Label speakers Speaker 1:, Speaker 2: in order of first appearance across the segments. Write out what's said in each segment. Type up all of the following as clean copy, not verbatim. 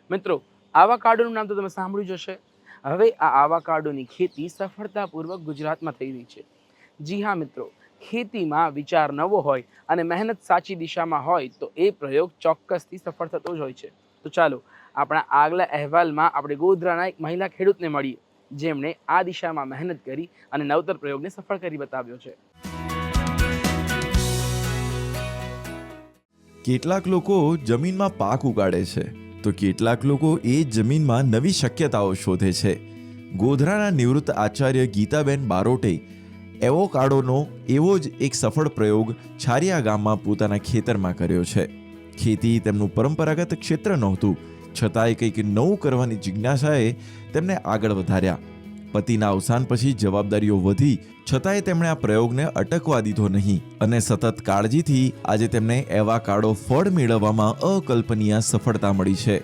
Speaker 1: મિત્રો, આવાકાડોનું નામ તો તમે સાંભળ્યું જ હશે. હવે આ આવાકાડોની ખેતી સફળતાપૂર્વક ગુજરાતમાં થઈ રહી છે. જી હા મિત્રો, ખેતીમાં વિચાર નવો હોય અને મહેનત સાચી દિશામાં હોય તો એ પ્રયોગ ચોક્કસથી સફળ થતો જ હોય છે. તો ચાલો આપણા આગલા અહેવાલમાં આપણે ગોધરાના એક મહિલા ખેડૂતને મળીએ, જેમણે આ દિશામાં મહેનત કરી અને નવતર પ્રયોગને સફળ કરી બતાવ્યો છે.
Speaker 2: કેટલાક લોકો જમીનમાં પાક ઉગાડે છે તો કેટલાક લોકો એ જમીનમાં નવી શક્યતાઓ શોધે છે. ગોધરાના નિવૃત્ત આચાર્ય ગીતાબેન બારોટે એવોકાડોનો એવો જ એક સફળ પ્રયોગ છારિયા ગામમાં પોતાના ખેતરમાં કર્યો છે. ખેતી તેમનું પરંપરાગત ક્ષેત્ર નહોતું, છતાંય કંઈક નવું કરવાની જિજ્ઞાસાએ તેમને આગળ વધાર્યા. પતિના અવસાન પછી જવાબદારીઓ વધી છતાંય તેમણે આ પ્રયોગને અટકવા દીધો નહીં અને સતત કાળજીથી આજે તેમને એવોકાડો ફળ મેળવવામાં અકલ્પનીય સફળતા મળી છે.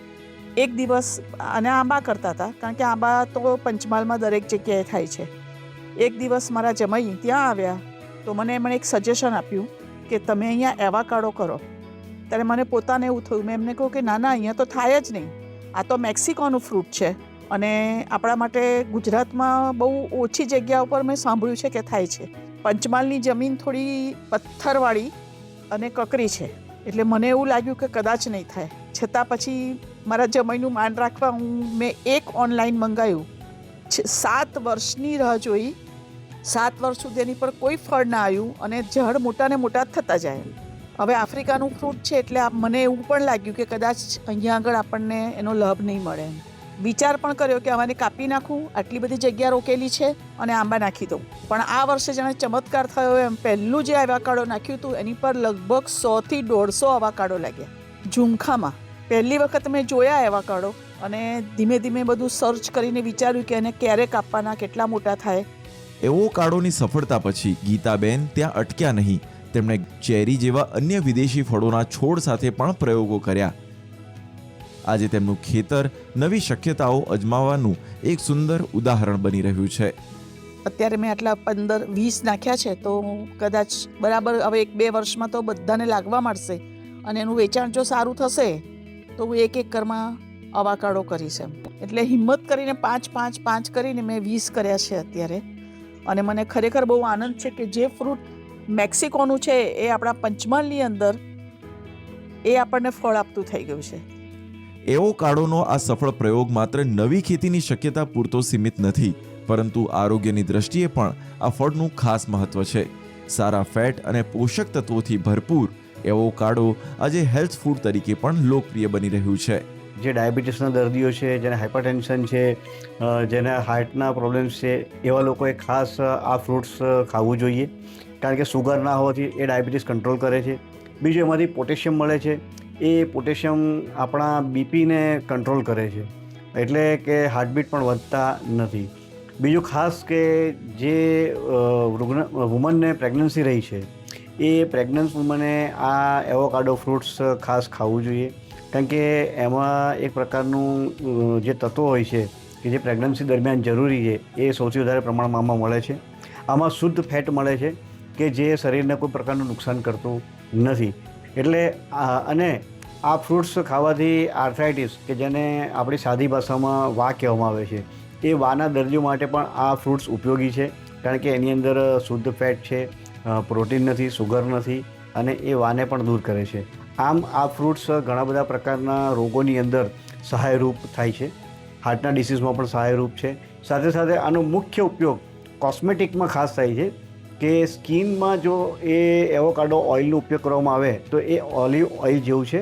Speaker 3: એક દિવસ અને આંબા કરતા હતા, કારણ કે આંબા તો પંચમહાલમાં દરેક જગ્યાએ થાય છે. એક દિવસ મારા જમાઈ ત્યાં આવ્યા તો મને એમણે એક સજેશન આપ્યું કે તમે અહીંયા એવોકાડો કરો. ત્યારે મને પોતાને એવું થયું, મેં એમને કહ્યું કે ના અહીંયા તો થાય જ નહીં, આ તો મેક્સિકોનું ફ્રૂટ છે અને આપણા માટે ગુજરાતમાં બહુ ઓછી જગ્યા ઉપર મેં સાંભળ્યું છે કે થાય છે. પંચમહાલની જમીન થોડી પથ્થરવાળી અને કકરી છે, એટલે મને એવું લાગ્યું કે કદાચ નહીં થાય. છતાં પછી મારા જમાઈનું માન રાખવા મેં એક ઓનલાઈન મંગાવ્યું. 7 વર્ષની રાહ જોઈ, 7 વર્ષ સુધી એની પર કોઈ ફળ ના આવ્યું અને ઝાડ મોટા ને મોટા થતા જાય. હવે આફ્રિકાનું ફ્રૂટ છે એટલે મને એવું પણ લાગ્યું કે કદાચ અહીંયા આગળ આપણને એનો લાભ નહીં મળે. વિચાર પણ કર્યો કે આને કાપી નાખું, આટલી બધી જગ્યા રોકેલી છે અને આંબા નાખી દઉં. પણ આ વર્ષે જાણે ચમત્કાર થયો એમ પહેલું જે એવોકાડો નાખ્યું હતું એની પર લગભગ 100 થી 150 એવોકાડો લાગ્યા ઝુમખામાં. પહેલી વખત મેં જોયા એવોકાડો અને ધીમે ધીમે બધું સર્ચ કરીને વિચાર્યું કે એને ક્યારે કાપવાના, કેટલા મોટા થાય.
Speaker 2: એવોકાડોની સફળતા પછી ગીતાબેન ત્યાં અટક્યા નહીં. તેમણે ચેરી જેવા અન્ય વિદેશી ફળોના છોડ સાથે પણ પ્રયોગો કર્યા. આજે તેમનું ખેતર નવી શક્યતાઓ અજમાવવાનું એક સુંદર ઉદાહરણ બની રહ્યું છે.
Speaker 3: અત્યારે મેં આટલા 15-20 નાખ્યા છે તો કદાચ બરાબર હવે 1-2 વર્ષમાં તો બધાને લાગવા માંડશે અને એનું વેચાણ જો સારું થશે તો હું 1 એકરમાં એવોકાડો કરીશ એમ. એટલે હિંમત કરીને 5 કરીને મેં 20 કર્યા છે અત્યારે. અને મને ખરેખર બહુ આનંદ છે કે જે ફ્રૂટ મેક્સિકોનું છે એ આપણા પંચમહાલની અંદર એ આપણને ફળ આપતું થઈ ગયું છે.
Speaker 2: એવોકાડોનો આ સફળ પ્રયોગ માત્ર નવી ખેતીની શક્યતા પૂરતો સીમિત નથી, પરંતુ આરોગ્યની દ્રષ્ટિએ પણ આ ફળનું ખાસ મહત્વ છે. સારા ફેટ અને પોષક તત્વોથી ભરપૂર એવોકાડો આજે હેલ્થ ફૂડ તરીકે પણ લોકપ્રિય બની રહ્યું છે.
Speaker 4: જે ડાયાબિટીસના દર્દીઓ છે, જેને હાઇપરટેન્શન છે, જેને હાર્ટના પ્રોબ્લેમ્સ છે, એવા લોકોએ ખાસ આ ફ્રૂટ્સ ખાવું જોઈએ, કારણ કે સુગર ના હોવાથી એ ડાયાબિટીસ કંટ્રોલ કરે છે. બીજું એમાંથી પોટેશિયમ મળે છે, એ પોટેશિયમ આપણા બીપીને કંટ્રોલ કરે છે, એટલે કે હાર્ટબીટ પણ વધતા નથી. બીજું ખાસ કે જે વુમનને પ્રેગ્નન્સી રહી છે એ પ્રેગ્નન્ટ વુમને આ એવોકાડો ફ્રૂટ્સ ખાસ ખાવું જોઈએ, કારણ કે એમાં એક પ્રકારનું જે તત્વો હોય છે કે જે પ્રેગ્નન્સી દરમિયાન જરૂરી છે એ સૌથી વધારે પ્રમાણમાં આમાં મળે છે. આમાં શુદ્ધ ફેટ મળે છે કે જે શરીરને કોઈ પ્રકારનું નુકસાન કરતું નથી. એટલે અને આ ફ્રૂટ્સ ખાવાથી આર્થરાઇટિસ, કે જેને આપણી સાદી ભાષામાં વા કહેવામાં આવે છે, એ વાના દર્દીઓ માટે પણ આ ફ્રૂટ્સ ઉપયોગી છે, કારણ કે એની અંદર શુદ્ધ ફેટ છે, પ્રોટીન નથી, સુગર નથી અને એ વાને પણ દૂર કરે છે. આમ આ ફ્રૂટ્સ ઘણા બધા પ્રકારના રોગોની અંદર સહાયરૂપ થાય છે. હાર્ટના ડિસીઝમાં પણ સહાયરૂપ છે. સાથે સાથે આનો મુખ્ય ઉપયોગ કોસ્મેટિકમાં ખાસ થાય છે કે સ્કિનમાં જો એ એવોકાડો ઓઇલનો ઉપયોગ કરવામાં આવે તો એ ઓલિવ ઓઇલ જેવું છે.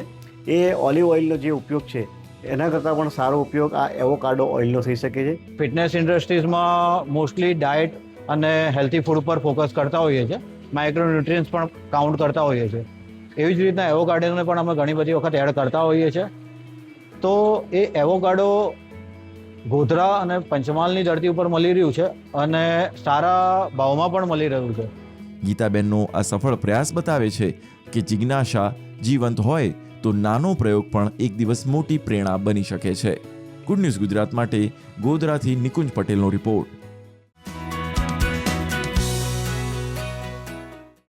Speaker 4: એ ઓલિવ ઓઇલનો જે ઉપયોગ છે એના કરતાં પણ સારો ઉપયોગ આ એવોકાડો ઓઇલનો થઈ શકે છે.
Speaker 5: ફિટનેસ ઇન્ડસ્ટ્રીઝમાં મોસ્ટલી ડાયટ અને હેલ્ધી ફૂડ પર ફોકસ કરતા હોઈએ છીએ, માઇક્રોન્યુટ્રિયન્ટ્સ પણ કાઉન્ટ કરતા હોઈએ છીએ. એવી જ રીતના એવોકાડોને પણ અમે ઘણી બધી વખત એડ કરતા હોઈએ છીએ. તો એ એવોકાડો ગોધરા અને પંચમહાલની ધરતી ઉપર મળી રહ્યું છે અને સારા ભાવમાં પણ મળી રહ્યું છે.
Speaker 2: ગીતાબેનનો આ સફળ પ્રયાસ બતાવે છે કે જિજ્ઞાસા જીવંત હોય તો નાનો પ્રયોગ પણ એક દિવસ મોટી પ્રેરણા બની શકે છે. ગુડ ન્યૂઝ ગુજરાત માટે ગોધરાથી નિકુંજ પટેલનો રિપોર્ટ.